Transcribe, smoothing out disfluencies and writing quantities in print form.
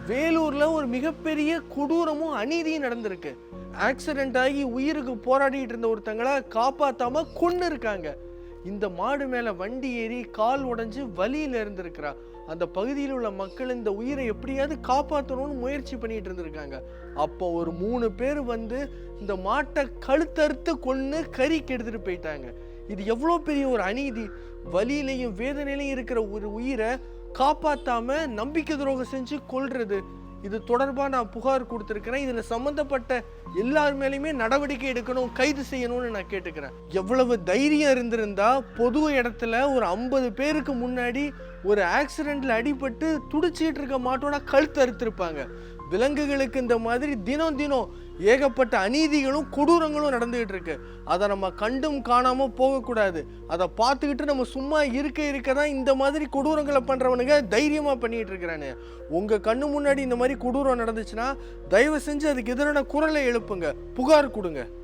வேலூர்ல ஒரு மிகப்பெரிய கொடூரமும் அநீதியும் நடந்திருக்கு. ஆக்சிடென்ட் ஆகி உயிருக்கு போராடிட்டு இருந்த ஒருத்தங்களை காப்பாத்தாம கொன்னு இருக்காங்க. இந்த மாடு மேல வண்டி ஏறி கால் உடைஞ்சு வலியில இருந்திருக்கிறா. அந்த பகுதியில் உள்ள மக்கள் இந்த உயிரை எப்படியாவது காப்பாற்றணும்னு முயற்சி பண்ணிட்டு இருந்திருக்காங்க. அப்போ ஒரு 3 பேர் வந்து இந்த மாட்டை கழுத்தறுத்து கொன்னு கறிக்கு எடுத்துட்டு போயிட்டாங்க. இது எவ்வளோ பெரிய ஒரு அநீதி! வலியிலையும் வேதனையிலையும் இருக்கிற ஒரு உயிரை காப்பாத்தாம நம்பிக்கை துரோகம் செஞ்சு கொல்றது. இது தொடர்பாக நான் புகார் கொடுத்துருக்கிறேன். இதில் சம்மந்தப்பட்ட எல்லார் மேலேயுமே நடவடிக்கை எடுக்கணும், கைது செய்யணும்னு நான் கேட்டுக்கிறேன். எவ்வளவு தைரியம் இருந்திருந்தா பொது இடத்துல ஒரு 50 பேருக்கு முன்னாடி ஒரு ஆக்சிடென்ட்ல அடிபட்டு துடிச்சிட்டு இருக்க மாட்டோட கழுத்து அறுத்திருப்பாங்க. விலங்குகளுக்கு இந்த மாதிரி தினம் தினம் ஏகப்பட்ட அநீதிகளும் கொடூரங்களும் நடந்துகிட்டு இருக்கு. அதை நம்ம கண்டும் காணாம போகக்கூடாது. அதை பார்த்துக்கிட்டு நம்ம சும்மா இருக்க தான் இந்த மாதிரி கொடூரங்களை பண்றவனுங்க தைரியமா பண்ணிட்டு இருக்கிறானு. உங்க கண்ணு முன்னாடி இந்த மாதிரி கொடூரம் நடந்துச்சுன்னா தயவு செஞ்சு அதுக்கு எதிரான குரலை எழுப்புங்க, புகார் கொடுங்க.